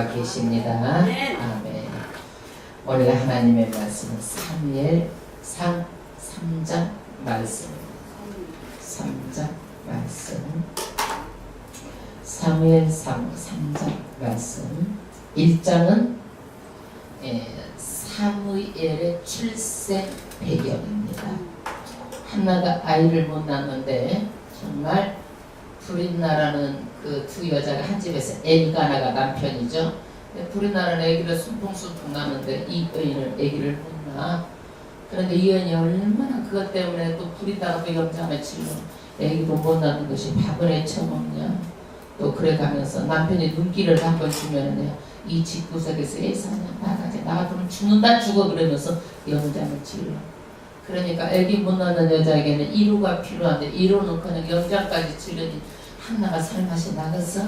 계십니다. 아멘. 오늘 하나님의 말씀은 사무엘 3장 말씀. 3장 말씀. 사무엘 3장 말씀. 1장은 사무엘의 출생 배경입니다. 한나가 아이를 못 낳는데 정말 브릿나라는 그 두 여자가 한 집에서 엘가나가 남편이죠. 브릿나라는 아기를 순풍순풍 낳는데 이 여인은 아기를 못 낳아. 그런데 이 여인이 얼마나 그것 때문에 또 부리다가 또 염장을 치려 아기도 못 낳는 것이 바보네 처먹냐. 또 그래 가면서 남편이 눈길을 한 번 주면은 이 집구석에서 애사냐 나가지 나가면 죽는다 죽어 그러면서 염장을 치려. 그러니까 아기 못 낳는 여자에게는 이루가 필요한데 이루는 그냥 염장까지 치려니 한나가 살맛이 나갔어.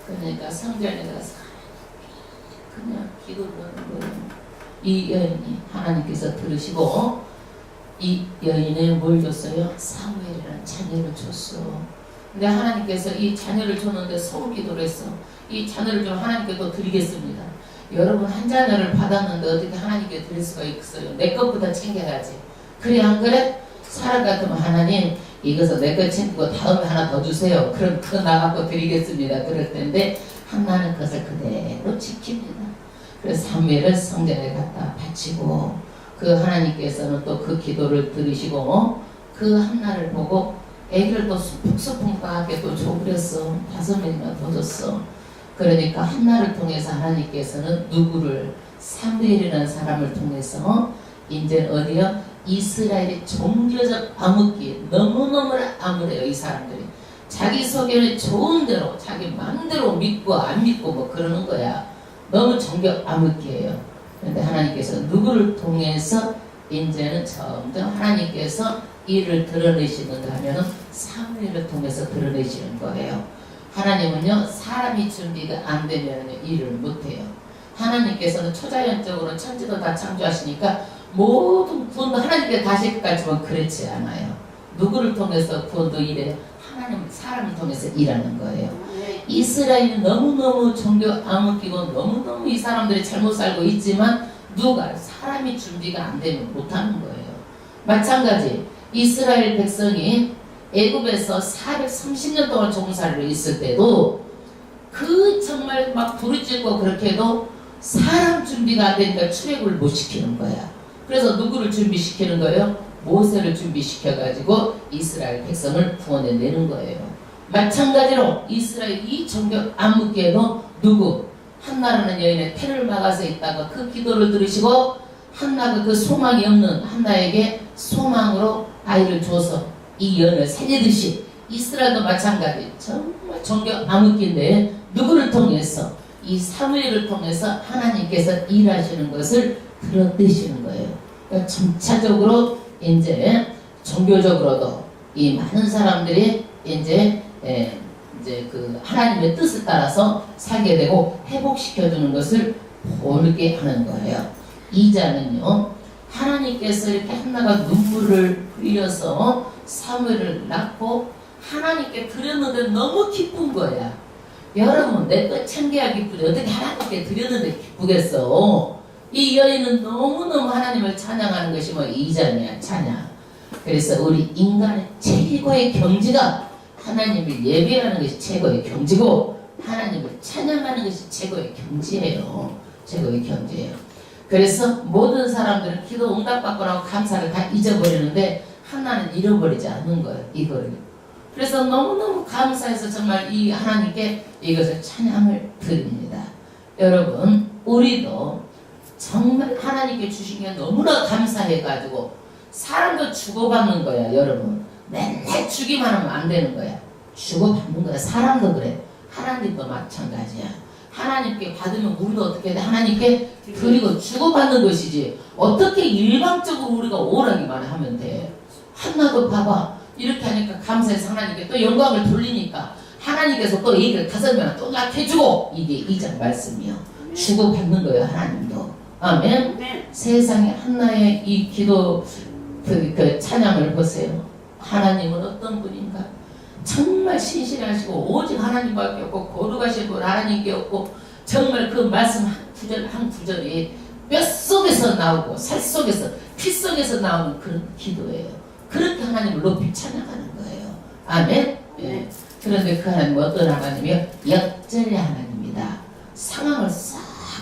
그러니까 성전에 가서 그냥 기도를 하는 거예요. 이 여인이 하나님께서 들으시고 이 여인에 뭘 줬어요? 사무엘이라는 자녀를 줬어. 근데 하나님께서 이 자녀를 줬는데 서울 기도를 했어. 이 자녀를 좀 하나님께 또 드리겠습니다. 여러분 한 자녀를 받았는데 어떻게 하나님께 드릴 수가 있어요? 내 것보다 챙겨야지. 그래 안 그래? 사람 같으면 하나님 이것을 내 것 챙기고 다음에 하나 더 주세요. 그럼 그거 나갖고 드리겠습니다. 그럴 텐데 한나는 그것을 그대로 지킵니다. 그래서 사무엘을 성전에 갖다 바치고 그 하나님께서는 또 그 기도를 들으시고 그 한나를 보고 애기를 또 수풍수풍하게 또 줘버렸어. 5명이나 더 줬어. 그러니까 한나를 통해서 하나님께서는 누구를 사무엘이라는 사람을 통해서 이제 어디요? 이스라엘의 종교적 암흑기 너무너무 암울해요. 이 사람들이 자기 속에는 좋은 대로 자기 마음대로 믿고 안 믿고 뭐 그러는 거야. 너무 종교 암흑기예요. 그런데 하나님께서 누구를 통해서 이제는 점점 하나님께서 이를 드러내시는가 하면은 사무엘을 통해서 드러내시는 거예요. 하나님은요 사람이 준비가 안 되면 일을 못해요. 하나님께서는 초자연적으로 천지도 다 창조하시니까 모든 구원도 하나님께 다시 끝까지만 그렇지 않아요. 누구를 통해서 구원도 이래요? 하나님 사람을 통해서 일하는 거예요. 이스라엘은 너무너무 종교 암흑기고 너무너무 이 사람들이 잘못 살고 있지만 누가 사람이 준비가 안 되면 못하는 거예요. 마찬가지 이스라엘 백성이 애굽에서 430년 동안 종살이로 있을 때도 그 정말 막 부르짖고 그렇게 해도 사람 준비가 안 되니까 출애굽을 못 시키는 거야. 그래서 누구를 준비시키는 거예요? 모세를 준비시켜가지고 이스라엘 백성을 구원해내는 거예요. 마찬가지로 이스라엘 이 종교 암흑기에도 누구? 한나라는 여인의 태를 막아서 있다가 그 기도를 들으시고 한나가 그 소망이 없는 한나에게 소망으로 아이를 줘서 이 여인을 살리듯이 이스라엘도 마찬가지 정말 종교 암흑기인데 누구를 통해서? 이 사무엘을 통해서 하나님께서 일하시는 것을 들어드시는 거예요. 그러니까 점차적으로 이제 종교적으로도 이 많은 사람들이 이제 그 하나님의 뜻을 따라서 살게 되고 회복시켜주는 것을 보게 하는 거예요. 2장은요 하나님께서 이렇게 한나가 눈물을 흘려서 사무엘을 낳고 하나님께 드렸는데 너무 기쁜 거야. 여러분 내 것 챙겨야 기쁘지 어떻게 하나님께 드렸는데 기쁘겠어. 이 여인은 너무너무 하나님을 찬양하는 것이 뭐 2장이야 찬양. 그래서 우리 인간의 최고의 경지가 하나님을 예배하는 것이 최고의 경지고 하나님을 찬양하는 것이 최고의 경지예요. 최고의 경지예요. 그래서 모든 사람들은 기도 응답받고 나고 감사를 다 잊어버리는데 하나는 잃어버리지 않는 거예요. 이거를. 그래서 너무너무 감사해서 정말 이 하나님께 이것을 찬양을 드립니다. 여러분 우리도 정말 하나님께 주신 게 너무나 감사해가지고 사람도 주고받는 거야. 여러분 맨날 주기만 하면 안 되는 거야. 주고받는 거야. 사람도 그래. 하나님도 마찬가지야. 하나님께 받으면 우리도 어떻게 돼? 하나님께 드리고 주고받는 것이지 어떻게 일방적으로 우리가 오라기만 하면 돼. 한나도 봐봐. 이렇게 하니까 감사해서 하나님께 또 영광을 돌리니까 하나님께서 또 얘기를 5명 또 약해주고 이게 2장 말씀이요. 주고받는 거예요. 하나님도. 아멘. 네. 세상에 한나의 이 기도 그 찬양을 보세요. 하나님은 어떤 분인가? 정말 신실하시고 오직 하나님밖에 없고 거룩하신 분 하나님께 없고 정말 그 말씀 한 구절 한 구절이 뼛속에서 나오고 살 속에서 피 속에서 나오는 그런 기도예요. 그렇게 하나님을 높이 찬양하는 거예요. 아멘. 예. 그런데 그 하나님은 어떤 하나님이요? 역전의 하나님입니다. 상황을 싹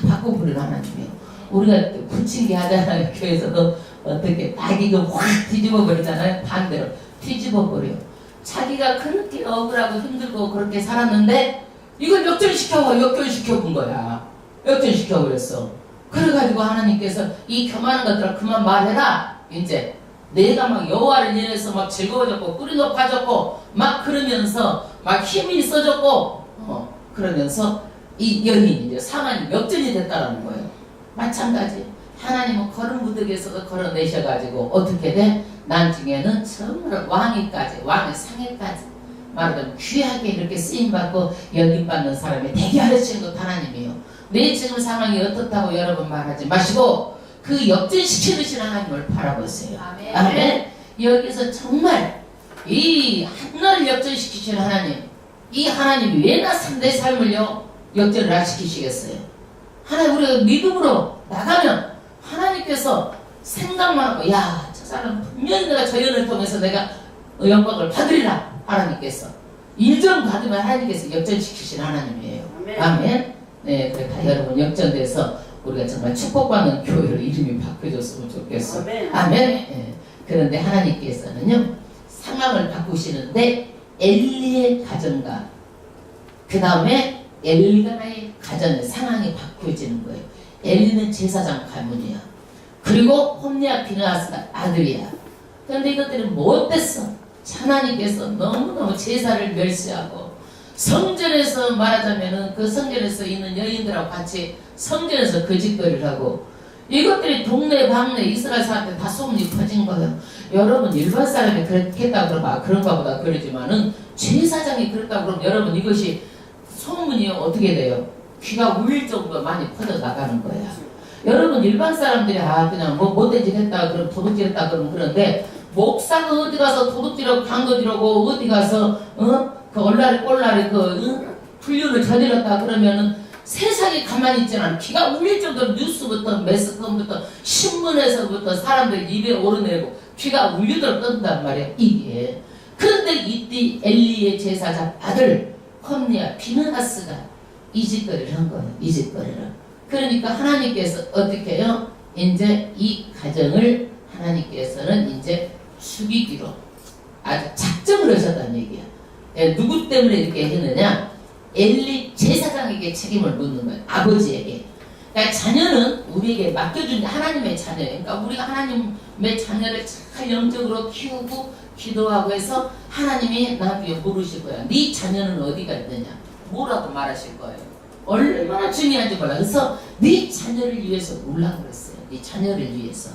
바꿔버리는 하나님이에요. 우리가 부침개 하잖아요. 교회에서도 어떻게 자기가 확 뒤집어 버리잖아요. 반대로 뒤집어 버려. 자기가 그렇게 억울하고 힘들고 그렇게 살았는데 이걸 역전시켜 본 거야. 역전시켜 버렸어. 그래가지고 하나님께서 이 교만한 것들을 그만 말해라. 이제 내가 막 여호와를 인해서 막 즐거워졌고 뿔이 높아졌고 막 그러면서 막 힘이 있어졌고 그러면서 이 여인이 이제 상황이 역전이 됐다라는 거예요. 마찬가지 하나님은 걸음무더기에서도 걸어내셔가지고 어떻게 돼? 나중에는 정말 왕의 상해까지 말하자면 귀하게 이렇게 쓰임받고 여김받는 사람이 되게 하시는 것 하나님이에요. 내 지금 상황이 어떻다고 여러분 말하지 마시고 그 역전시키는 하나님을 바라보세요. 아멘. 아멘. 여기서 정말 이 하늘을 역전시키시는 하나님, 이 하나님이 왜 내 삶을요 역전을 시키시겠어요? 하나님 우리가 믿음으로 나가면 하나님께서 생각만 하고 야, 저 사람 분명히 내가 저 연을 통해서 내가 영광을 받으리라. 하나님께서 인정받으면 하나님께서 역전시키시는 하나님이에요. 아멘. 아멘. 네, 그러니까 여러분 역전돼서 우리가 정말 축복받는 교회로 이름이 바뀌어졌으면 좋겠어. 아멘. 아멘. 네. 그런데 하나님께서는요 상황을 바꾸시는데 엘리의 가정과 그 다음에 엘가나의 가정의 상황이 바뀌어지는 거예요. 엘리는 제사장 가문이야. 그리고 홈리아 비느하스가 아들이야. 그런데 이것들이 못됐어. 하나님께서 너무너무 제사를 멸시하고 성전에서 말하자면은 그 성전에서 있는 여인들하고 같이 성전에서 거짓거리를 하고 이것들이 동네 방네 이스라엘 사람들 다 소문이 퍼진 거예요. 여러분 일반 사람이 그렇겠다 그러면 그런가 보다 그러지만은 제사장이 그렇다 그러면 여러분 이것이 소문이 어떻게 돼요? 귀가 울릴 정도로 많이 퍼져 나가는 거야. 여러분 일반 사람들이 그냥 뭐 못된 짓 했다 그러면 도둑질 했다 그러면 그런데 목사가 어디 가서 도둑질하고 강도질하고 어디 가서 그 얼라리 꼴라리 불륜을 저질렀다 그러면은 세상에 가만히 있지 않아. 귀가 울릴 정도로 뉴스부터 매스컴부터 신문에서부터 사람들 입에 오르내고 귀가 울리도록 뜬단 말이야 이게. 그런데 이때 엘리의 제사장 아들 홈리아 비느하스가 이 짓거리를 한 거예요. 이 짓거리를. 그러니까 하나님께서 어떻게 해요? 이제 이 가정을 하나님께서는 이제 죽이기로 아주 작정을 하셨다는 얘기야. 예, 누구 때문에 이렇게 했느냐? 엘리 제사장에게 책임을 묻는 거예요. 아버지에게. 그러니까 자녀는 우리에게 맡겨준 하나님의 자녀예요. 그러니까 우리가 하나님의 자녀를 잘 영적으로 키우고 기도하고 해서 하나님이 나한테 물으실 거야. 네 자녀는 어디가 있느냐? 뭐라고 말하실 거예요. 얼마나 중요한지 몰라. 그래서 네 자녀를 위해서 울라고 그랬어요. 네 자녀를 위해서.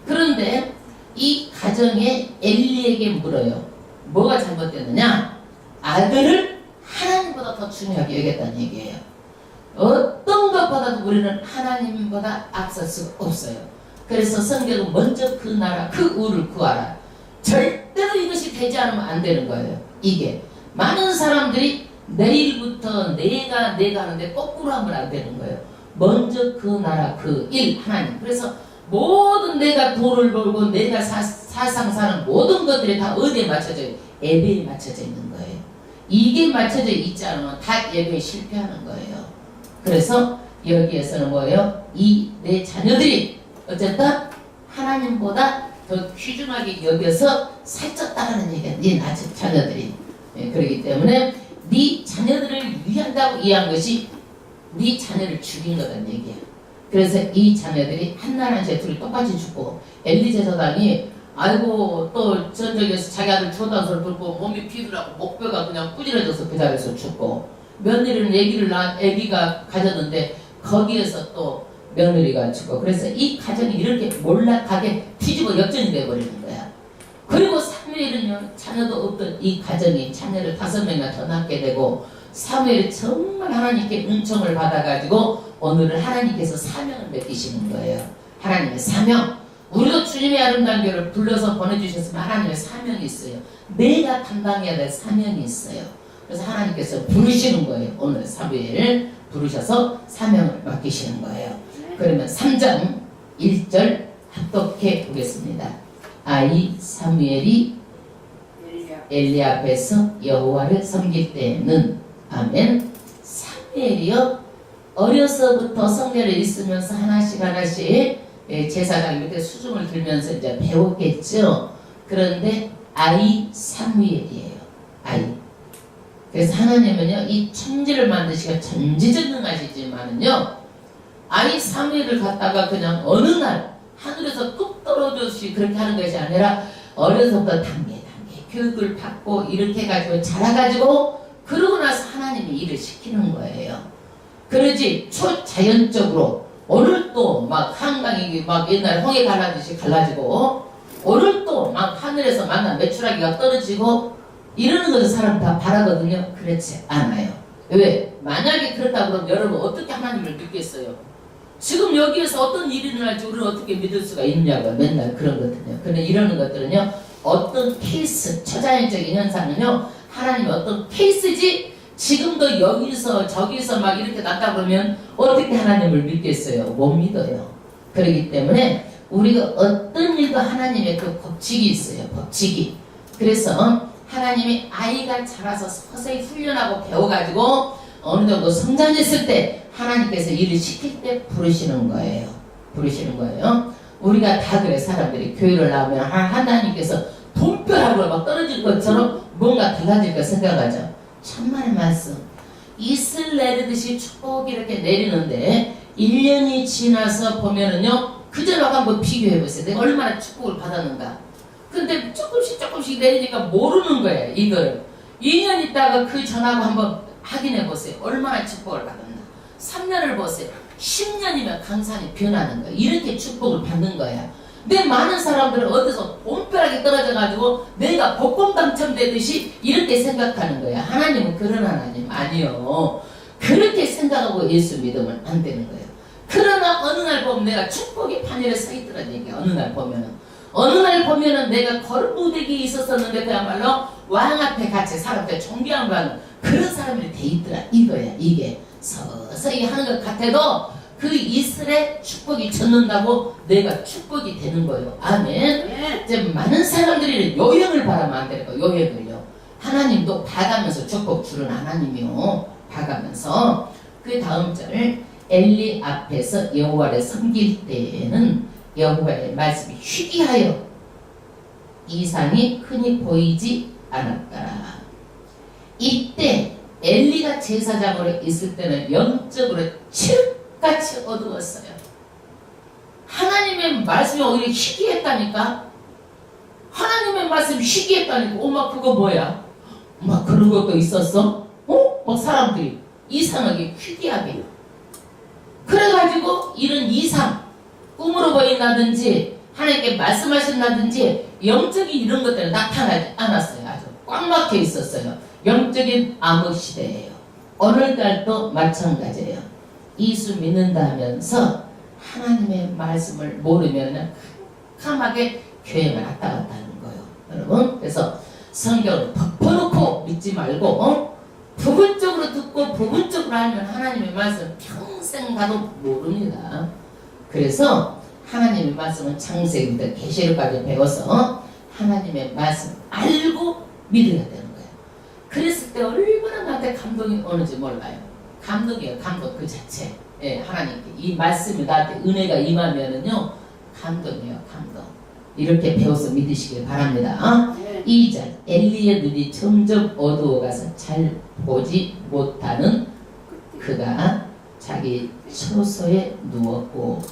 그런데 이 가정에 엘리에게 물어요. 뭐가 잘못됐느냐? 아들을 하나님보다 더 중요하게 여겼다는 얘기예요. 어떤 것보다도 우리는 하나님보다 앞설 수 없어요. 그래서 성경은 먼저 그 나라 그 우를 구하라. 절대로 이것이 되지 않으면 안 되는 거예요. 이게 많은 사람들이 내일부터 내가 하는데 거꾸로 하면 안 되는 거예요. 먼저 그 나라 그 일 하나님. 그래서 모든 내가 돈을 벌고 내가 사상 사는 모든 것들이 다 어디에 맞춰져 있어요? 예배에 맞춰져 있는 거예요. 이게 맞춰져 있지 않으면 다 예배에 실패하는 거예요. 그래서 여기에서는 뭐예요? 이 내 자녀들이 어쨌든 하나님보다 더 귀중하게 여겨서 살쪘다는 얘기야. 네 자녀들이. 예, 그렇기 때문에 네 자녀들을 위한다고 이해한 것이 네 자녀를 죽인 거란 얘기야. 그래서 이 자녀들이 한나라한테 둘이 똑같이 죽고 엘리 제사장이 아이고 또 전적에서 자기 아들 죽었다는 소리 듣고 몸이 피들하고 목뼈가 그냥 꾸지러져서 그 자리에서 죽고 며느리는 애기가 가졌는데 거기에서 또 며느리가 죽고 그래서 이 가정이 이렇게 몰락하게 뒤집어 역전이 돼버리는 거야. 그리고 사무엘은요 자녀도 없던 이 가정이 자녀를 5명이나 더 낳게 되고 사무엘이 정말 하나님께 은총을 받아가지고 오늘은 하나님께서 사명을 맡기시는 거예요. 하나님의 사명. 우리도 주님의 아름다운 교회를 불러서 보내주셨으면 하나님의 사명이 있어요. 내가 담당해야 될 사명이 있어요. 그래서 하나님께서 부르시는 거예요. 오늘 사무엘 부르셔서 사명을 맡기시는 거예요. 그러면 3장 1절 합독해 보겠습니다. 아이 사무엘이 엘리 앞에서 여호와를 섬길 때에는 아멘. 사무엘이요 어려서부터 성경을 읽으면서 하나씩 제사장 밑에 수중을 들면서 이제 배웠겠죠. 그런데 아이 사무엘이에요. 아이. 그래서 하나님은요 이 천지를 만드시고 전지전능하시지만은요 아이 사무엘을 갖다가 그냥 어느 날 하늘에서 뚝 떨어졌이 그렇게 하는 것이 아니라 어려서부터 단계 교육을 받고 이렇게 해가지고 자라가지고 그러고 나서 하나님이 일을 시키는 거예요. 그러지 초자연적으로 오늘 또 막 한강이 막 옛날 홍해 갈라듯이 갈라지고 오늘 또 막 하늘에서 만난 메추라기가 떨어지고 이러는 것을 사람 다 바라거든요. 그렇지 않아요. 왜? 만약에 그렇다 그러면 여러분 어떻게 하나님을 믿겠어요? 지금 여기에서 어떤 일이 일어날지 우리는 어떻게 믿을 수가 있냐고 맨날 그러거든요. 근데 이러는 것들은요 어떤 케이스, 초자연적인 현상은요 하나님의 어떤 케이스지 지금도 여기서 저기서 막 이렇게 났다 그러면 어떻게 하나님을 믿겠어요? 못 믿어요. 그렇기 때문에 우리가 어떤 일도 하나님의 그 법칙이 있어요. 법칙이. 그래서 하나님이 아이가 자라서 서서히 훈련하고 배워가지고 어느 정도 성장했을 때 하나님께서 일을 시킬 때 부르시는 거예요. 부르시는 거예요. 우리가 다 그래. 사람들이 교회를 나오면 하나님께서 돈벼락으로 막 떨어질 것처럼 뭔가 달라질 거 생각하죠. 천만의 말씀. 이슬 내리듯이 축복이 이렇게 내리는데 1년이 지나서 보면은요 그전하고 한번 비교해보세요. 내가 얼마나 축복을 받았는가. 근데 조금씩 내리니까 모르는 거예요. 이걸 2년 있다가 그 전하고 한번 확인해보세요. 얼마나 축복을 받았나. 3년을 보세요. 10년이면 강산이 변하는 거예요. 이렇게 축복을 받는 거야. 근데 많은 사람들은 어디서 돈벼락이 떨어져가지고 내가 복권 당첨되듯이 이렇게 생각하는 거야. 하나님은 그런 하나님 아니요. 그렇게 생각하고 예수 믿으면 안 되는 거예요. 그러나 어느 날 보면 내가 축복의 판열에 서 있더란 얘기야. 어느 날 보면은 내가 거룩무대기에 있었었는데 그야말로 왕 앞에 같이 사람들 존경을 받는 그런 사람들이 돼 있더라. 이거야. 이게 서서히 하는 것 같아도 그 이슬에 축복이 젖는다고 내가 축복이 되는 거예요. 아멘. 이제 많은 사람들이 요행을 바라면 안 되는 거예요. 요행을요. 하나님도 봐가면서 축복 주는 하나님이요. 봐가면서 그 다음 절 엘리 앞에서 여호와를 섬길 때에는 여호와의 말씀이 희귀하여 이상이 흔히 보이지 않았더라. 이때 엘리가 제사장으로 있을 때는 영적으로 칠흑같이 어두웠어요. 하나님의 말씀이 오히려 희귀했다니까. 하나님의 말씀이 희귀했다니까. 엄마 그거 뭐야? 엄마 그런 것도 있었어? 사람들이 이상하게 희귀하게. 그래가지고 이런 이상 꿈으로 보인다든지 하나님께 말씀하신다든지 영적인 이런 것들은 나타나지 않았어요. 아주 꽉 막혀 있었어요. 영적인 암흑 시대예요. 오늘날도 마찬가지예요. 예수 믿는다 하면서 하나님의 말씀을 모르면 캄캄하게 교회만 왔다 갔다 하는 거예요. 여러분 그래서 성경을 덮어놓고 믿지 말고 부분적으로 듣고 부분적으로 알면 하나님의 말씀 평생 가도 모릅니다. 그래서 하나님의 말씀은 창세기부터 계시록까지 배워서 하나님의 말씀 알고 믿어야 되는 거예요. 그랬을 때 얼마나 나한테 감동이 오는지 몰라요. 감동이에요. 감동 그 자체. 예, 하나님께 이 말씀이 나한테 은혜가 임하면은요 감동이에요. 감동. 이렇게 배워서 믿으시길 바랍니다. 2절 엘리의 눈이 점점 어두워가서 잘 보지 못하는 그가 자기 처소에 누웠고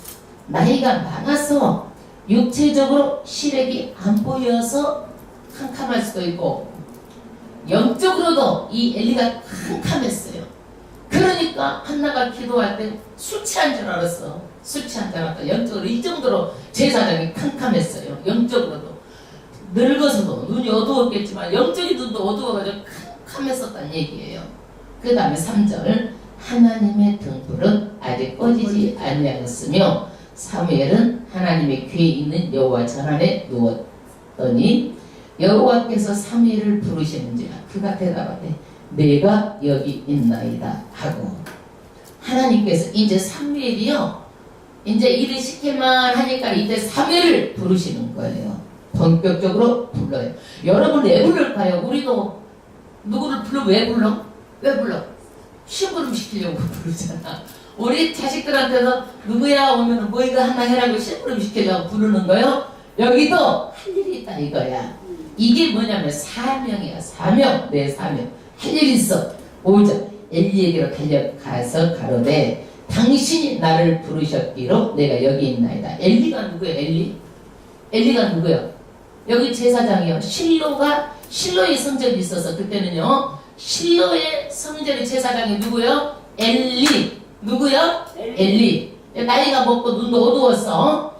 나이가 많아서 육체적으로 시력이 안 보여서 캄캄할 수도 있고 영적으로도 이 엘리가 캄캄했어요. 그러니까 한나가 기도할 때 술 취한 줄 알았어. 술 취한 줄 알았다. 영적으로 이 정도로 제사장이 캄캄했어요. 영적으로도 늙어서도 눈이 어두웠겠지만 영적인 눈도 어두워가지고 캄캄했었다는 얘기예요. 그 다음에 3절 하나님의 등불은 아직 꺼지지 아니하였으며 사무엘은 하나님의 귀에 있는 여호와 전안에 누웠더니 여호와께서 사무엘을 부르시는지라 그가 대답하되 내가 여기 있나이다 하고 하나님께서 이제 사무엘이요, 이제 일을 시킬만 하니까 이제 사무엘을 부르시는 거예요. 본격적으로 불러요. 여러분 왜 부를까요? 우리도 누구를 불러? 왜 불러? 왜 불러? 심부름 시키려고 부르잖아. 우리 자식들한테서 누구야 오면 뭐 이거 하나 해라고 심부름 시키려고 부르는 거요. 여기도 할 일이 있다 이거야. 이게 뭐냐면 사명이야. 사명. 내 사명. 할 일 있어. 5절 엘리에게로 달려가서 가로되 당신이 나를 부르셨기로 내가 여기 있나이다. 엘리가 누구예요? 엘리가 누구예요? 여기 제사장이요. 실로의 성전이 있어서 그때는요, 실로의 성전의 제사장이 누구요? 엘리. 누구요? 엘리. 나이가 먹고 눈도 어두웠어.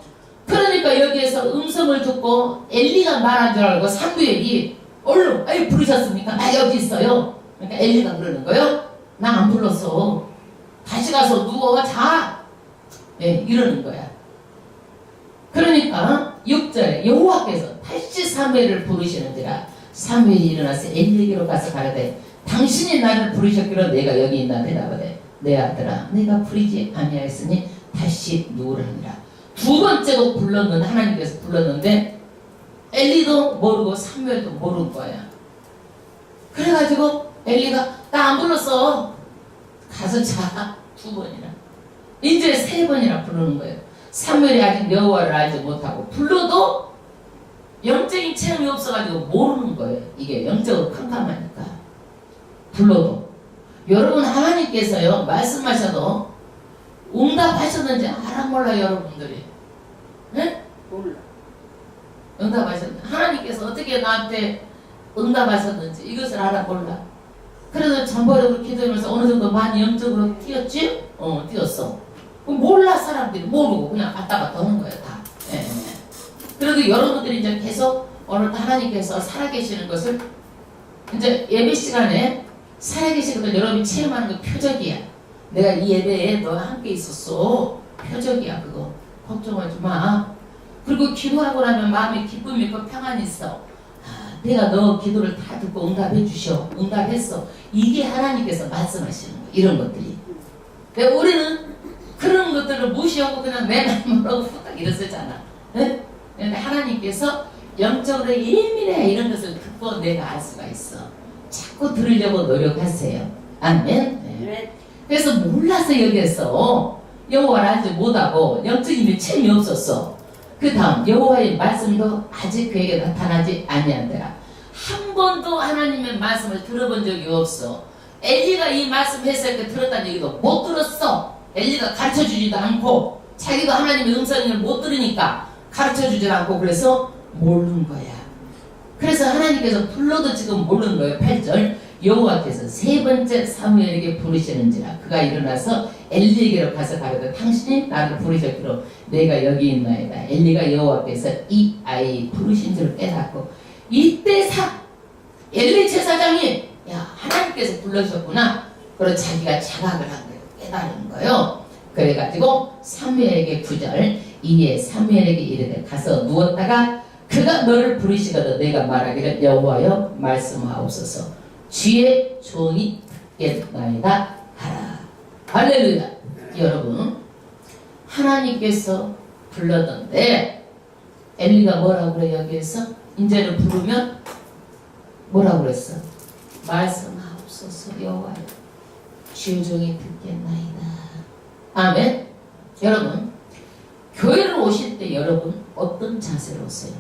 그러니까 여기에서 음성을 듣고 엘리가 말한 줄 알고 사무엘이 얼른 아이 부르셨습니까? 나 여기 있어요. 그러니까 엘리가 그러는 거예요. 나 안 불렀어. 다시 가서 누워 자. 네, 이러는 거야. 그러니까 6절에 여호와께서 다시 사무엘을 부르시는지라 사무엘이 일어나서 엘리에게로 가서 가라되 당신이 나를 부르셨기로 내가 여기 있나 대답하되 내 아들아 내가 부르지 아니하였으니 다시 누우라니라. 두 번째로 불렀는데 하나님께서 불렀는데 엘리도 모르고 사무엘도 모르는 거야. 그래가지고 엘리가 나 안 불렀어. 가서 자. 두 번이나. 이제 세 번이나 부르는 거예요. 사무엘이 아직 여호와를 알지 못하고 불러도 영적인 체험이 없어가지고 모르는 거예요. 이게 영적으로 캄캄하니까. 불러도. 여러분 하나님께서요 말씀하셔도 응답하셨는지 알아 몰라 여러분들이? 네? 몰라. 응답하셨는지 하나님께서 어떻게 나한테 응답하셨는지 이것을 알아 몰라. 그래서 전번에 기도하면서 어느 정도 많이 영적으로 뛰었지? 뛰었어. 몰라. 사람들이 모르고 그냥 왔다 갔다 하는 거예요 다. 예. 그래도 여러분들이 이제 계속 오늘 하나님께서 살아계시는 것을 이제 예배 시간에 살아계시는 걸 여러분이 체험하는 거 표적이야. 내가 이 예배에 너와 함께 있었어. 표적이야 그거. 걱정하지 마. 그리고 기도하고 나면 마음에 기쁨이 있고 평안이 있어. 내가 너 기도를 다 듣고 응답해 주셔. 응답했어. 이게 하나님께서 말씀하시는 거. 이런 것들이. 근데 우리는 그런 것들을 무시하고 그냥 내 마음으로 후딱 이러잖아. 네? 근데 하나님께서 영적으로 예민해 이런 것을 듣고 내가 알 수가 있어. 자꾸 들으려고 노력하세요. 아멘. 네. 그래서 몰라서 여기에서 여호와를 알지 못하고 영적인 체험이 없었어. 그 다음 여호와의 말씀도 아직 그에게 나타나지 아니한대라. 한 번도 하나님의 말씀을 들어본 적이 없어. 엘리가 이 말씀 했을 때 들었다는 얘기도 못 들었어. 엘리가 가르쳐주지도 않고 자기도 하나님의 음성을 못 들으니까 가르쳐주지 않고 그래서 모르는 거야. 그래서 하나님께서 불러도 지금 모르는 거예요. 8절 여호와께서 세 번째 사무엘에게 부르시는지라 그가 일어나서 엘리에게로 가서 가로되 당신이 나를 부르셨기로 내가 여기 있나이다. 엘리가 여호와께서 이 아이 부르신 줄 깨닫고 이때 엘리 제사장이 야 하나님께서 불러주셨구나. 그리고 자기가 자각을 한 거예요. 깨달은 거예요. 그래가지고 사무엘에게 9절 이에 사무엘에게 이르되 가서 누웠다가 그가 너를 부르시거든 내가 말하기를 여호와여 말씀하옵소서 주의 종이 듣겠나이다 하라. 할렐루야. 여러분 하나님께서 불렀는데 엘리가 뭐라고 그래? 여기에서 이제는 부르면 뭐라고 그랬어? 말씀하옵소서 여호와여 주의 종이 듣겠나이다. 아멘. 여러분 교회를 오실 때 여러분 어떤 자세로 오세요?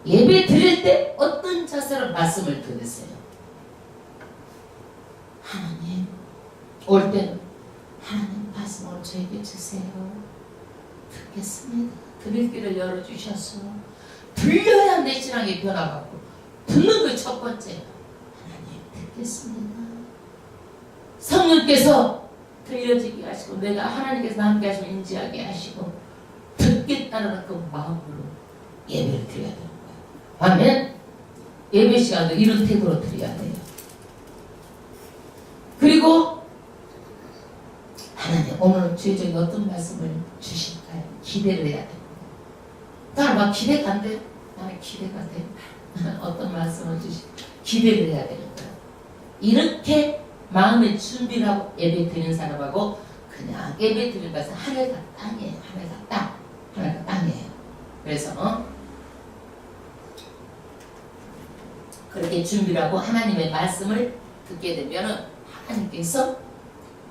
예배 드릴 때 어떤 자세로 말씀을 들으세요? 하나님 올 때는 하나님 말씀을 저에게 주세요. 듣겠습니다. 들을 길을 열어주셔서 들려야 내 신앙이 변화받고 듣는 그 첫 번째 하나님 듣겠습니다. 성령께서 들려지게 하시고 내가 하나님께서 함께 하시면 인지하게 하시고 듣겠다는 그 마음으로 예배를 드려야 되는 거예요. 아멘. 예배 시간도 이런 태도로 드려야 돼요. 그리고 하나님 오늘 주의 종이 어떤 말씀을 주실까요? 기대를 해야 돼요. 나는 막 기대가 안 돼요. 나는 기대가 돼. 어떤 말씀을 주실까? 기대를 해야 되는 거예요. 이렇게 마음의 준비를 하고 예배 드리는 사람하고 그냥 예배 드리는 것은 하늘과 땅이에요. 하늘과 땅. 하늘과 땅이에요. 그래서 그렇게 준비를 하고 하나님의 말씀을 듣게 되면 하나님께서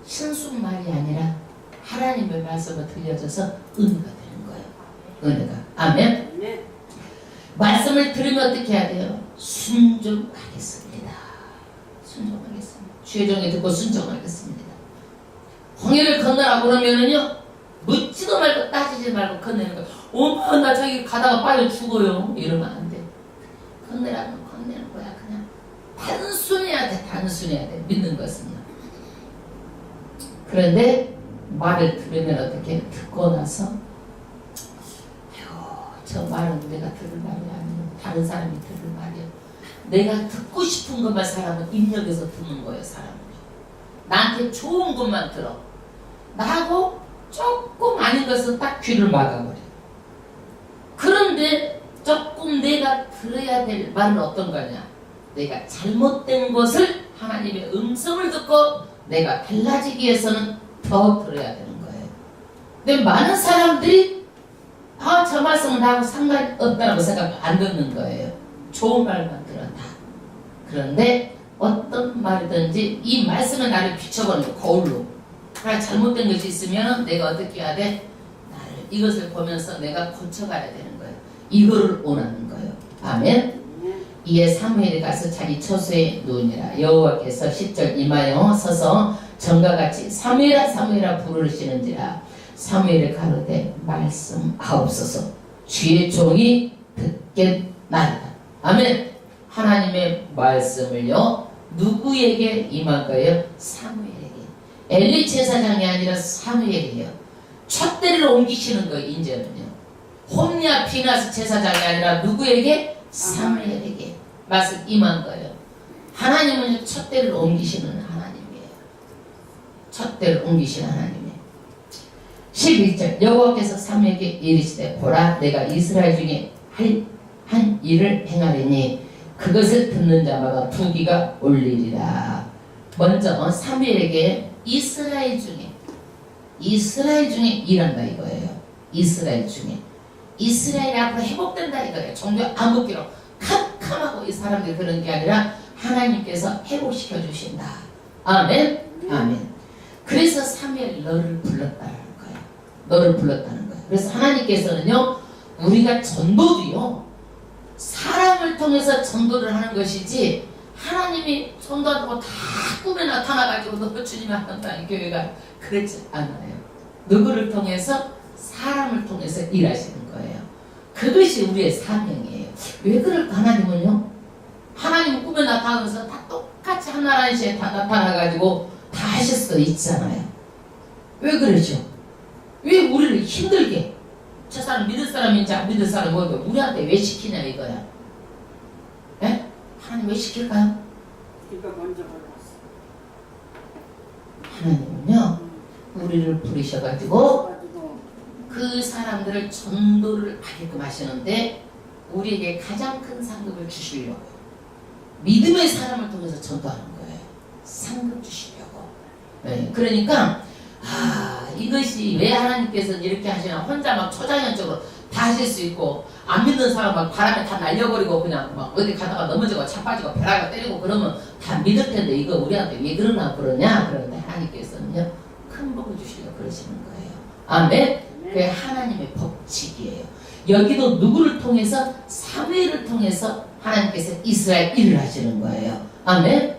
신순말이 아니라 하나님의 말씀을 들려줘서 은혜가 되는 거예요. 은혜가. 아멘. 네. 말씀을 들으면 어떻게 해야 돼요? 순종하겠습니다. 순종하겠습니다. 주의 종이 듣고 순종하겠습니다. 홍해를 건너라 그러면은요, 묻지도 말고 따지지 말고 건너는 거예요. 어머, 나 저기 가다가 빠져 죽어요. 이러면 안 돼. 건너라면 건너는 거야. 그냥 단순해야 돼. 단순해야 돼. 믿는 것은요. 그런데 말을 들으면 어떻게 듣고 나서 저 말은 내가 들을 말이 아니고 다른 사람이 들을 말이야. 내가 듣고 싶은 것만 사람은 입력해서 듣는 거예요. 사람은 나한테 좋은 것만 들어. 나하고 조금 아닌 것은 딱 귀를 막아버려. 그런데 조금 내가 들어야 될 말은 어떤 거냐. 내가 잘못된 것을 하나님의 음성을 듣고 내가 달라지기 위해서는 더 들어야 되는 거예요. 근데 많은 사람들이 저 말씀은 나하고 상관없다고 생각하면 안 듣는 거예요. 좋은 말만 들었다. 그런데 어떤 말이든지 이 말씀은 나를 비춰보는 거울로. 그러니까 잘못된 것이 있으면 내가 어떻게 해야 돼? 나를 이것을 보면서 내가 고쳐가야 되는 거예요. 이거를 원하는 거예요. 아멘. 이에 사무엘이 가서 자기 처소에 누우니라. 여호와께서 10절 이마여 서서 전과 같이 사무엘아 사무엘아 부르시는지라. 사무엘이 가로되 말씀하옵소서 주의 종이 듣겠나이다. 아멘. 하나님의 말씀을요 누구에게 임한 거예요? 사무엘에게. 엘리 제사장이 아니라 사무엘이에요. 촛대를 옮기시는 거예요. 이제는요 홈리아 비나스 제사장이 아니라 누구에게? 사무엘에게 말씀 임한 거예요. 하나님은 촛대를 옮기시는 하나님이에요. 촛대를 옮기시는 하나님이에요. 11절 여호와께서 사무엘에게 이르시되 보라 내가 이스라엘 중에 한 일을 행하리니 그것을 듣는 자마다 부귀가 올리리라. 먼저 사무엘에게 이스라엘 중에 일한다 이거예요. 이스라엘 중에 이스라엘이 앞으로 회복된다 이거예요. 종교 암흑기로 캄캄하고 이 사람들이 그런 게 아니라 하나님께서 회복시켜 주신다. 아멘. 아멘. 그래서 사무엘 너를 불렀다는 거예요. 너를 불렀다는 거예요. 그래서 하나님께서는요 우리가 전도도요 사람을 통해서 전도를 하는 것이지 하나님이 전도한다고 다 꿈에 나타나가지고 너 주님이 한다 이 교회가 그렇지 않아요. 누구를 통해서? 사람을 통해서 일하시는 거예요. 그것이 우리의 사명이에요. 왜 그럴까? 하나님은요 하나님 꿈에 나타나면서 다 똑같이 하나라는 시에 다 나타나가지고 다 하실 수 있잖아요. 왜 그러죠? 왜 우리를 힘들게 저 사람 믿을 사람인지 안 믿을 사람이 뭐고 우리한테 왜 시키냐 이거야. 에? 하나님 왜 시킬까요? 이거 먼저 골랐어. 하나님은요 우리를 부르셔가지고 그 사람들을 전도를 하게끔 하시는데 우리에게 가장 큰 상급을 주시려고 믿음의 사람을 통해서 전도하는 거예요. 상급 주시려고. 네, 그러니까 이것이 왜 하나님께서 이렇게 하시나. 혼자 막 초자연적으로 다 하실 수 있고 안 믿는 사람 막 바람에 다 날려버리고 그냥 막 어디 가다가 넘어지고 차 빠지고 벼락을 때리고 그러면 다 믿을 텐데 이거 우리한테 왜 그러냐. 그런데 하나님께서는요 큰 복을 주시려고 그러시는 거예요. 아멘. 그게 하나님의 법칙이에요. 여기도 누구를 통해서? 사무엘을 통해서 하나님께서 이스라엘 일을 하시는 거예요. 아멘.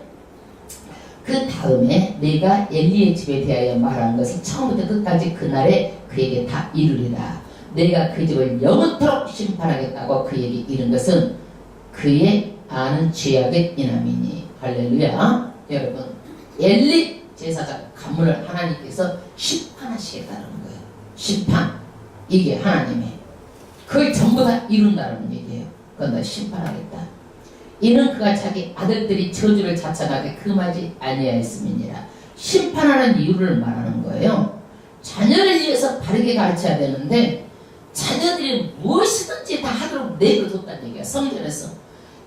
그 다음에 내가 엘리의 집에 대하여 말한 것을 처음부터 끝까지 그날에 그에게 다 이루리라. 내가 그 집을 영원토록 심판하겠다고 그에게 이른 것은 그의 아는 죄악의 인함이니. 할렐루야. 여러분 엘리 제사장 가문을 하나님께서 심판하시겠다는 거예요. 심판. 이게 하나님의 그걸 전부 다 이룬다는 얘기예요. 그건 다 심판하겠다. 이는 그가 자기 아들들이 저주를 자천하게 금하지 아니하였음이니라. 심판하는 이유를 말하는 거예요. 자녀를 위해서 바르게 가르쳐야 되는데 자녀들이 무엇이든지 다 하도록 내버려뒀다는 얘기야. 성전에서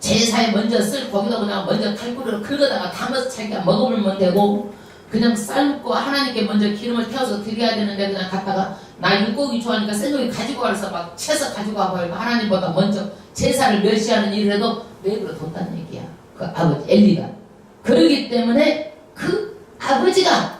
제사에 먼저 쓸 고기도 그냥 먼저 칼국으로 긁어다가 담아서 자기가 먹으면 되고, 그냥 삶고 하나님께 먼저 기름을 태워서 드려야 되는데 그냥 갖다가 나 육고기 좋아하니까 생고기 가지고 와서 막 채서 가지고 와버리고 하나님보다 먼저 제사를 멸시하는 일을 해도 내버려 뒀다는 얘기야. 그 아버지 엘리가. 그러기 때문에 그 아버지가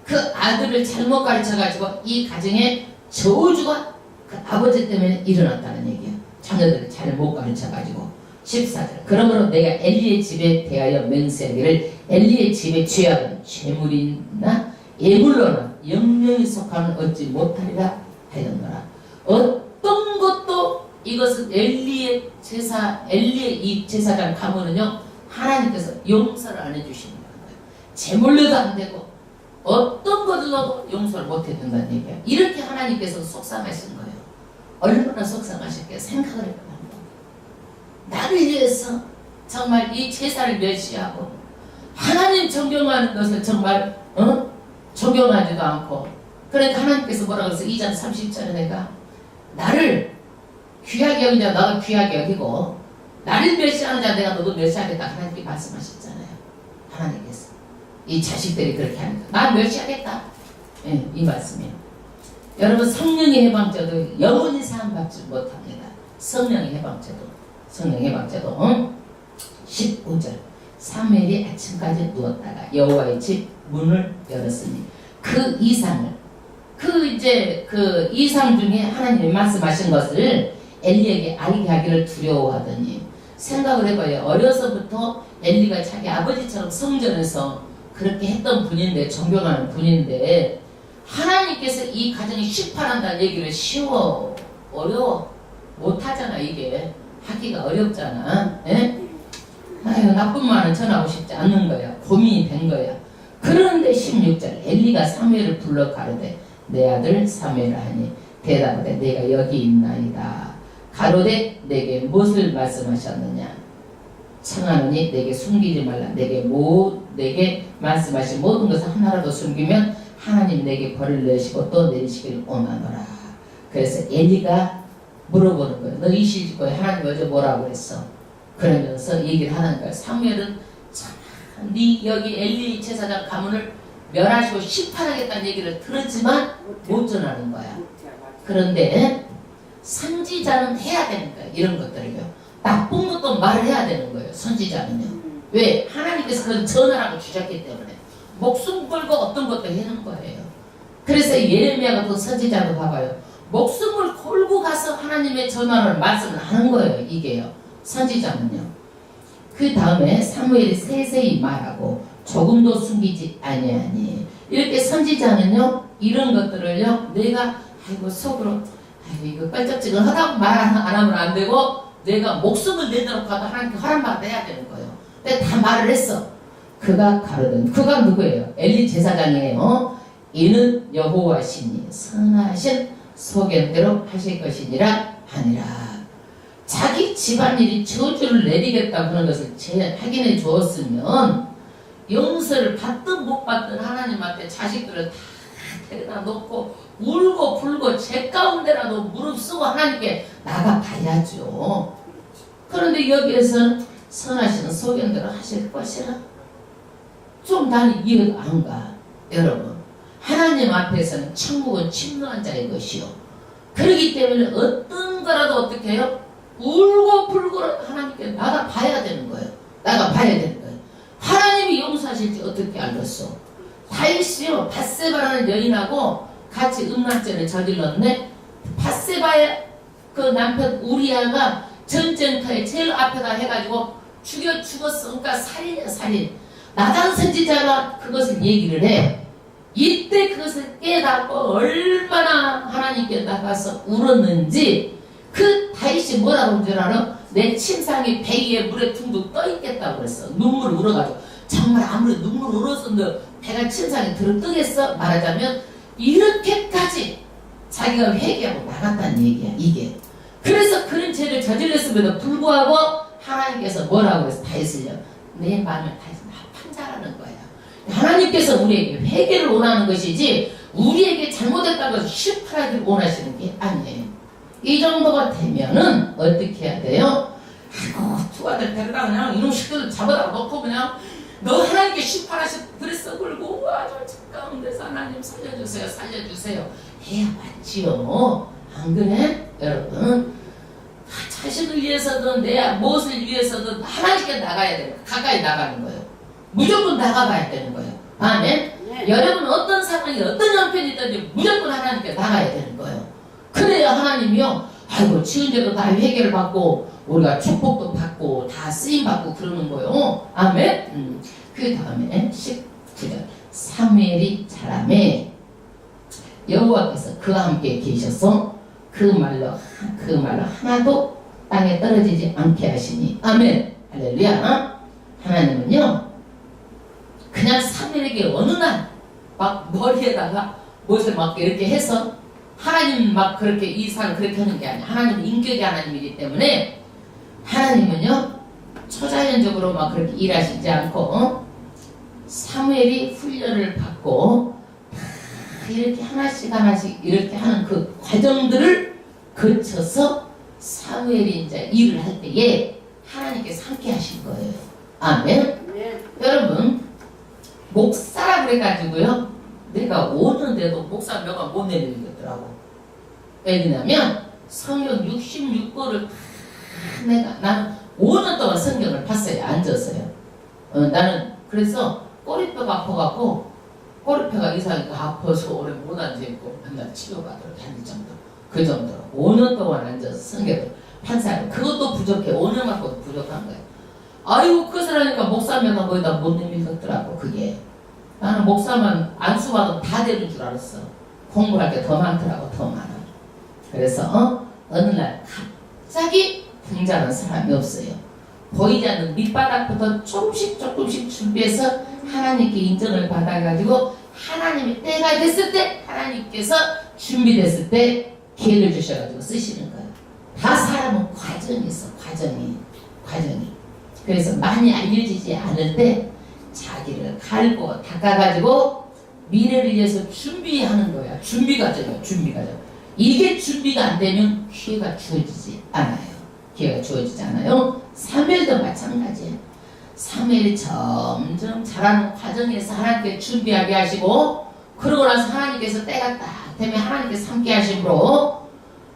그 아들을 잘못 가르쳐가지고 이 가정에 저주가 그 아버지 때문에 일어났다는 얘기야. 자녀들을 잘못 가르쳐가지고. 14절. 그러므로 내가 엘리의 집에 대하여 맹세하기를 엘리의 집에 죄악은 죄물이나 예물로나 영영이 속함을 얻지 못하리라 하였노라. 어떤 것도 이것은 엘리의 제사, 엘리의 이 제사장 가문은요, 하나님께서 용서를 안 해주시는 거예요. 제물로도 안 되고 어떤 것으로도 용서를 못 해준다는 얘기예요. 이렇게 하나님께서 속상하신 거예요. 얼마나 속상하실게요. 생각을 해봐요. 나를 위해서 정말 이 제사를 멸시하고 하나님 존경하는 것을 정말 존경하지도 않고, 그러니까 하나님께서 뭐라고 해서 2장 30절에 내가 나를 귀하게 여긴 자 너가 귀하게 여기고 나를 멸시하는 자 내가 너도 멸시하겠다 하나님께 말씀하셨잖아요. 하나님께서 이 자식들이 그렇게 하니까 나 멸시하겠다. 예, 이 말씀이에요. 여러분 성령의 해방제도 영원히 사함받지 못합니다. 성령의 해방제도 15절. 사무엘이 아침까지 누웠다가 여호와의 집 문을 열었으니 그 이상을 그 이상 중에 하나님이 말씀하신 것을 엘리에게 알게 하기를 두려워하더니, 생각을 해봐요. 어려서부터 엘리가 자기 아버지처럼 성전에서 그렇게 했던 분인데, 존경하는 분인데 하나님께서 이 가정이 시판한다는 얘기를 쉬워 어려워 못하잖아. 이게 하기가 어렵잖아. 예? 아유, 나쁜 말은 전하고 싶지 않는 거야. 고민이 된 거야. 그런데 16절 엘리가 사무엘을 불러 가로되 내 아들 사무엘을 하니 대답하되 내가 여기 있나이다. 가로되 내게 무엇을 말씀하셨느냐. 청하노니 내게 숨기지 말라. 내게 말씀하신 모든 것을 하나라도 숨기면 하나님 내게 벌을 내시고 또 내리시기를 원하노라. 그래서 엘리가 물어보는 거예요. 너 이 시집거에 하나님 어제 뭐라고 그랬어? 그러면서 얘기를 하는 거예요. 사무엘은 네 여기 엘리 제사장 가문을 멸하시고 심판하겠다는 얘기를 들었지만 못 전하는 거야. 그런데 선지자는 해야 되는 거예요. 이런 것들을요. 나쁜 것도 말을 해야 되는 거예요. 선지자는요. 왜? 하나님께서 그걸 전하라고 주셨기 때문에 목숨 걸고 어떤 것도 해는 거예요. 그래서 예레미야가 또 선지자도 봐봐요. 목숨을 걸고 가서 하나님의 전화를 말씀을 하는 거예요. 이게요. 선지자는요. 그 다음에 사무엘이 세세히 말하고 조금도 숨기지 아니하니, 이렇게 선지자는요 이런 것들을요 내가 아이고 속으로 아이고 이거 껄쩍지근하다고 말 안 하면 안 되고 내가 목숨을 내도록 하도 하나님께 허락만 해야 되는 거예요. 근데 다 말을 했어. 그가 가르든 그가 누구예요? 엘리 제사장이에요. 이는 여호와시니 선하신 소견대로 하실 것이니라 하니라. 자기 집안일이 저주를 내리겠다 그런 것을 확인해 주었으면 용서를 받든 못 받든 하나님한테 자식들을 다 데려다 놓고 울고 불고 제 가운데라도 무릎 쓰고 하나님께 나가봐야죠. 그런데 여기에서는 선하시는 소견대로 하실 것이라. 좀 나는 이해가 안 가. 여러분, 하나님 앞에서는 천국은 침노한 자의 것이요. 그렇기 때문에 어떤 거라도 어떻게 해요? 울고 불고 하나님께 나가봐야 되는 거예요. 나가봐야 되는 거예요. 하나님이 용서하실지 어떻게 알겠어? 다윗이요, 밧세바라는 여인하고 같이 음란죄를 저질렀는데, 밧세바의 그 남편 우리아가 전쟁터에 제일 앞에다 해가지고 죽었어. 그러니까 살인이야, 살인. 나단 선지자가 그것을 얘기를 해. 이때 그것을 깨닫고 얼마나 하나님께 나가서 울었는지, 그 다윗이 뭐라고 한 줄 알아? 내 침상이 배 위에 물에 둥둥 떠있겠다고 그랬어. 눈물을 울어가지고. 정말 아무리 눈물을 울었어도 배가 침상에 들어뜨겠어? 말하자면 이렇게까지 자기가 회개하고 나갔다는 얘기야, 이게. 그래서 그런 죄를 저질렀음에도 불구하고 하나님께서 뭐라고 해서 다윗을요, 내 마음을 다윗은 합한 자라는 거야. 하나님께서 우리에게 회개를 원하는 것이지 우리에게 잘못했다고 해서 심판하기를 원하시는 게 아니에요. 이 정도가 되면은 어떻게 해야 돼요? 아이고 두 아들 데려다 그냥 이놈 식구들 잡아다 놓고 그냥 너 하나님께 심판하셔 그랬어 그러고 아주 가운데서 하나님 살려주세요 살려주세요 해야 맞지요. 안 그래? 여러분 자식을 위해서든 내 무엇을 위해서든 하나님께 나가야 돼요. 가까이 나가는 거예요. 무조건 나가봐야 되는 거예요. 아멘. 네. 여러분 어떤 상황이 어떤 형편이든지 무조건 하나님께 나가야 되는 거예요. 그래야 하나님이요 아이고 지은 죄도 다 해결을 받고 우리가 축복도 받고 다 쓰임 받고 그러는 거예요. 아멘. 그 다음에 19절 사무엘이 자라매 여호와께서 그와 함께 계셔서 그 말로 하나도 땅에 떨어지지 않게 하시니 아멘. 할렐루야. 하나님은요 그냥 사무엘에게 어느 날 막 머리에다가 못을 막 이렇게 해서 하나님 막 그렇게 이 사람 그렇게 하는 게 아니야. 하나님은 인격의 하나님이기 때문에 하나님은요 초자연적으로 막 그렇게 일하시지 않고 사무엘이 훈련을 받고 이렇게 하나씩 이렇게 하는 그 과정들을 거쳐서 사무엘이 이제 일을 할 때에 하나님께서 함께 하신 거예요. 아멘. 네. 여러분 목사라 그래가지고요 내가 5년 돼도 목사 몇가 못 내리겠더라고. 왜냐면 성경 66권을 나는 5년 동안 성경을 봤어요. 앉았어요. 나는 그래서 꼬리뼈가 아파갖고 꼬리뼈가 이상하게 아파서 오래 못 앉아있고 맨날 치료받으러 다닐 정도 그 정도로 5년 동안 앉아서 성경을 판사하고 그것도 부족해. 5년 갖고도 부족한 거예요. 아이고 그것을 하니까 목사면 거기다 못 내밀겠더라고. 그게 나는 목사만 안수받으면 다 되는 줄 알았어. 공부할 게 더 많더라고. 더 많아. 그래서 어느 날 갑자기 등장한 사람이 없어요. 보이지 않는 밑바닥부터 조금씩 준비해서 하나님께 인정을 받아가지고 하나님이 때가 됐을 때 하나님께서 준비됐을 때 기회를 주셔가지고 쓰시는 거예요. 다 사람은 과정이 있어. 과정이. 그래서 많이 알려지지 않은데 자기를 갈고 닦아가지고 미래를 위해서 준비하는 거야. 준비 과정. 이게 준비가 안 되면 기회가 주어지지 않아요. 사무엘도 마찬가지예요. 사무엘이 점점 자라는 과정에서 하나님께 준비하게 하시고 그러고 나서 하나님께서 때가 딱 되면 하나님께서 함께 하심으로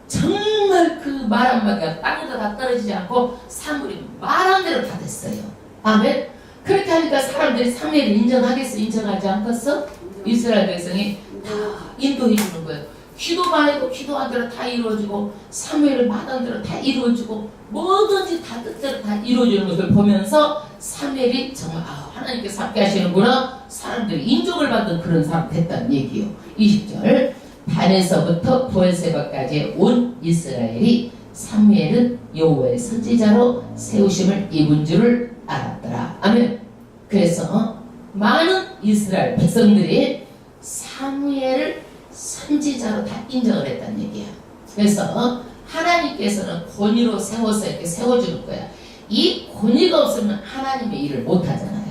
정말 그 말 한마디가 땅에도 다 떨어지지 않고 사무엘이 말한 대로 다 됐어요. 아멘. 그렇게 하니까 사람들이 사무엘을 인정하지 않겠어? 이스라엘 백성이 다 인도해 주는 거예요. 기도만 해도 기도한 대로 다 이루어지고 사무엘을 말한 대로 다 이루어지고 뭐든지 다 뜻대로 다 이루어지는 것을 보면서 사무엘이 정말 하나님께서 함께 하시는구나. 사람들이 인정을 받는 그런 사람 됐다는 얘기예요. 20절 단에서부터 부엘세바까지 온 이스라엘이 사무엘은 여호와의 선지자로 세우심을 입은 줄을 알았더라. 아멘. 그래서 많은 이스라엘 백성들이 사무엘을 선지자로 다 인정을 했다는 얘기야. 그래서 하나님께서는 권위로 세워서 이렇게 세워주는 거야. 이 권위가 없으면 하나님의 일을 못 하잖아요.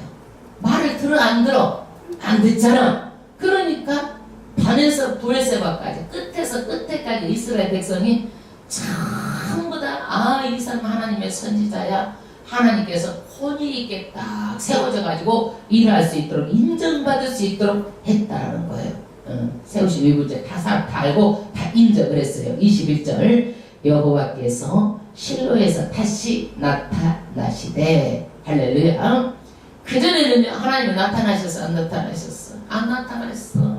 말을 들어 안 들어? 안 듣잖아. 그러니까 단에서 부엘세바까지 끝에서 끝에까지 이스라엘 백성이 전부 다 이 사람 하나님의 선지자야. 하나님께서 권위 있게 딱 세워져 가지고 일할 수 있도록 인정받을 수 있도록 했다라는 거예요. 세우신 위부제 다 알고 다 인정을 했어요. 21절 여호와께서 실로에서 다시 나타나시되 할렐루야. 그전에는 하나님이 나타나셔서 안 나타나셨어? 안 나타났어.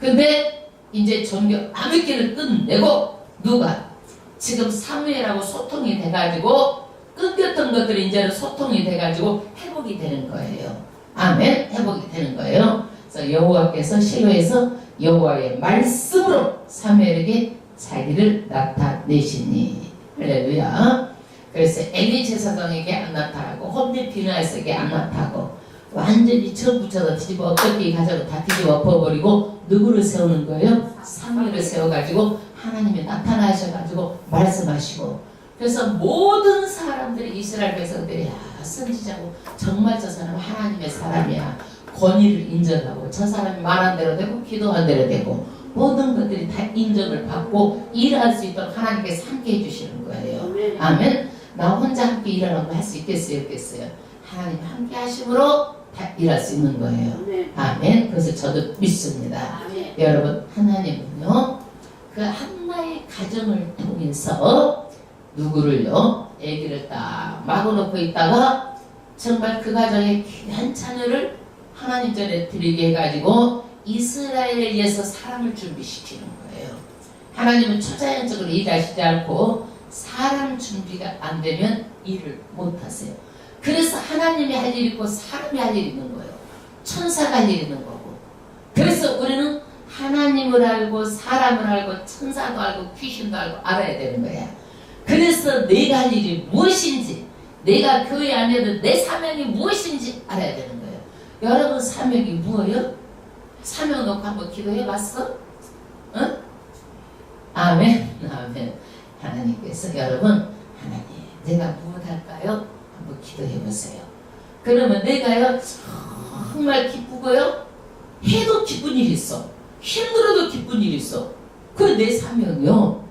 근데 이제 종교 암흑기를 끝내고 누가 지금 사무엘하고 소통이 돼가지고 끊겼던 것들이 이제는 소통이 돼가지고 회복이 되는 거예요. 아멘. 회복이 되는 거예요. 그래서 여호와께서 실로에서 여호와의 말씀으로 사무엘에게 자기를 나타내시니 할렐루야. 그래서 엘리 제사장에게 안 나타나고 홈리 비나에서에게 안 나타나고 완전히 처음 붙여서 뒤집어 엎드기 가지고 다 뒤집어 엎어버리고 누구를 세우는 거예요? 사무엘을 세워가지고 하나님이 나타나셔가지고 말씀하시고 그래서 모든 사람들이 이스라엘 백성들이 선지자고 정말 저 사람은 하나님의 사람이야. 권위를 인정하고 저 사람이 말한 대로 되고 기도한 대로 되고 모든 것들이 다 인정을 받고 일할 수 있도록 하나님께서 함께 해주시는 거예요. 아멘. 나 혼자 함께 일하라고 할 수 있겠어요? 없겠어요? 하나님 함께 하심으로 다 일할 수 있는 거예요. 네. 아멘. 그래서 저도 믿습니다. 아멘. 여러분, 하나님은요, 그 한나의 가정을 통해서 누구를요, 아기를 딱 막아놓고 있다가 정말 그 가정에 귀한 자녀를 하나님 전에 드리게 해가지고 이스라엘에 의해서 사람을 준비시키는 거예요. 하나님은 초자연적으로 일하시지 않고 사람 준비가 안 되면 일을 못 하세요. 그래서 하나님이 할 일이 있고 사람이 할 일이 있는 거예요. 천사가 할 일이 있는 거고. 그래서 우리는 하나님을 알고 사람을 알고 천사도 알고 귀신도 알고 알아야 되는 거야. 그래서 내가 할 일이 무엇인지, 내가 교회 안에도 내 사명이 무엇인지 알아야 되는 거예요. 여러분 사명이 뭐예요? 사명 놓고 한번 기도해 봤어? 응? 아멘. 아멘. 하나님께서 여러분, 하나님 내가 무엇 할까요? 한번 기도해 보세요. 그러면 내가요 정말 기쁘고요 해도 기쁜 일이 있어, 힘들어도 기쁜 일이 있어. 그 내 사명이요.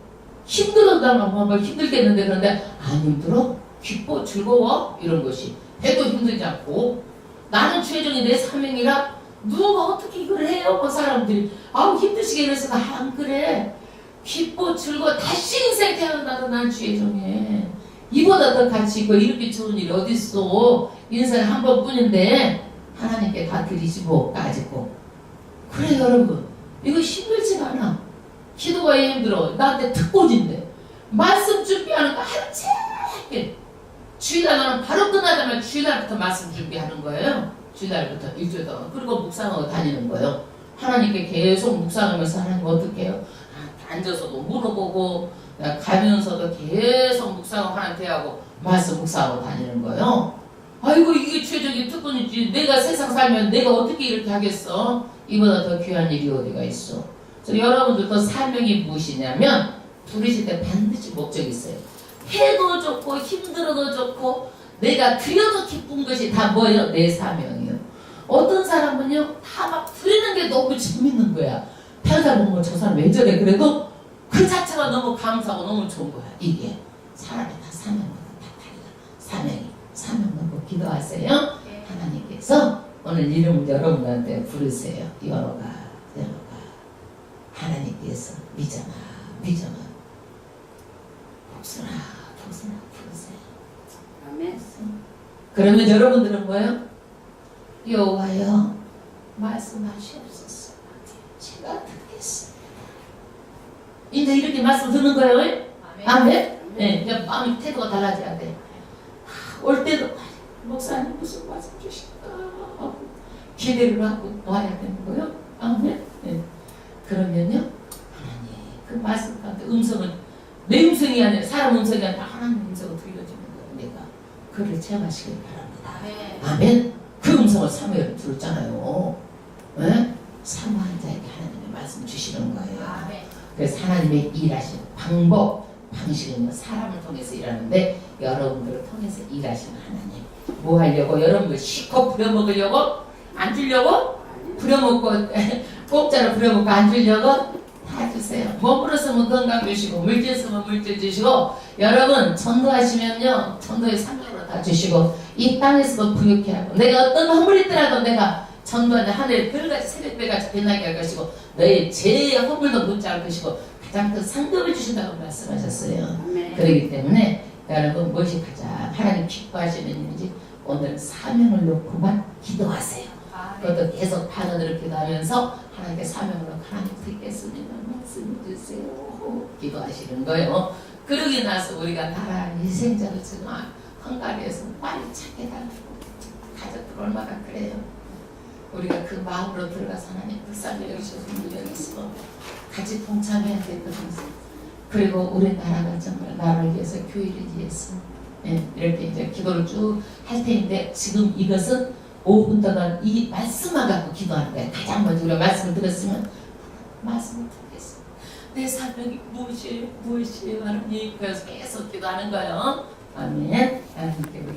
힘들어도 나는 힘들겠는데, 그런데 안 힘들어? 기뻐, 즐거워? 이런 것이 해도 힘들지 않고, 나는 최종이 내 사명이라 누가 어떻게 이걸 해요? 그 사람들이 아우 힘드시게 그래서 나 안 그래. 기뻐, 즐거워, 다시 인생 태어나도 난 주의 종이에 이보다 더 가치 있고 이렇게 좋은 일이 어딨어. 인생 한 번뿐인데 하나님께 다 드리시고 까짓고. 그래 여러분, 이거 힘들지가 않아. 기도가 힘들어. 나한테 특권인데 말씀 준비하는 거 하루 종일. 주일날은 바로 끝나자마자 주일날부터 말씀 준비하는 거예요. 주일날부터 일주일 동안. 그리고 묵상하고 다니는 거예요. 하나님께 계속 묵상하면서 하나님 어떻게 해요? 앉아서도 물어보고 가면서도 계속 묵상하고 하나님 대하고 말씀 묵상하고 다니는 거예요. 아이고 이게 최적의 특권이지. 내가 세상 살면 내가 어떻게 이렇게 하겠어? 이보다 더 귀한 일이 어디가 있어? 그래서 여러분들도 사명이 무엇이냐면 부르실 때 반드시 목적이 있어요. 해도 좋고 힘들어도 좋고 내가 드려도 기쁜 것이 다 뭐예요? 내 사명이에요. 어떤 사람은요 다 막 드리는 게 너무 재밌는 거야. 평생 보면 저 사람 왜 저래? 그래도 그 자체가 너무 감사하고 너무 좋은 거야. 이게 사람이 다 사명마다 다 달라. 사명 놓고 기도하세요. 네. 하나님께서 오늘 이름을 여러분한테 부르세요. 열어가. 하나님께서 미정아 복순아 부르세요. 아멘. 그러면 여러분들은 뭐예요? 여호와여 말씀하시옵소서. 제가 듣겠습니다. 이제 이렇게 말씀 듣는 거예요. 아멘. 네, 이제 마음의 태도가 달라져야 돼. 올 때도 목사님 무슨 말씀 주실까 하고 기대를 하고 와야 되는 거예요. 아멘. 네. 그러면요 하나님 그 말씀 가운데 음성은 내 음성이 아니라 사람 음성이 아니라 하나님 음성을 들려주는 거예요. 내가 그를 체험하시길 바랍니다. 아멘. 그 음성을 사무엘은 들었잖아요. 네? 사모한 자에게 하나님의 말씀 주시는 거예요. 그래서 하나님의 일하시는 방법, 방식은 사람을 통해서 일하는데 여러분들을 통해서 일하시는 하나님. 뭐 하려고? 여러분들 실컷 부려먹으려고? 안 주려고? 부려먹고 공짜로 부려먹고 안 주려고? 다 주세요. 몸으로쓰면 건강 주시고 물질 쓰면 물질 주시고 여러분 전도하시면요 전도의 상급으로 다 주시고 이 땅에서도 부유케 하고 내가 어떤 허물이 있더라도 내가 전도하는 하늘에 별같이 새벽별같이 빛나게 할 것이고 너의 죄의 허물도 묻지 않을 것이고 가장 큰 상급을 주신다고 말씀하셨어요. 아멘. 그렇기 때문에 여러분 무엇이 가장 하나님 기뻐하시는 일인지 오늘 사명을 놓고만 기도하세요. 그것도 계속 반언으로 기도하면서 하나님께 사명으로 하나님 듣겠습니다. 말씀해 주세요. 기도하시는 거예요. 그러고 나서 우리가 나라 희생자로 지금 헝가리에서 빨리 찾게 달라고 가족들 얼마나 그래요. 우리가 그 마음으로 들어가서 하나님 불쌍히 여기셔서 여기서 같이 동참해야 되거든요. 그리고 우리나라가 정말 나라를 위해서 교회를 위해서 이렇게 이제 기도를 쭉 할 텐데 지금 이것은 5분 동안 이 말씀만 갖고 기도하는 거예요. 가장 먼저 우리가 말씀을 들었으면 말씀을 듣겠습니다. 내 사명이 무엇이에요? 하나님. 그래서 계속 기도하는 거예요. 아멘. 하나님께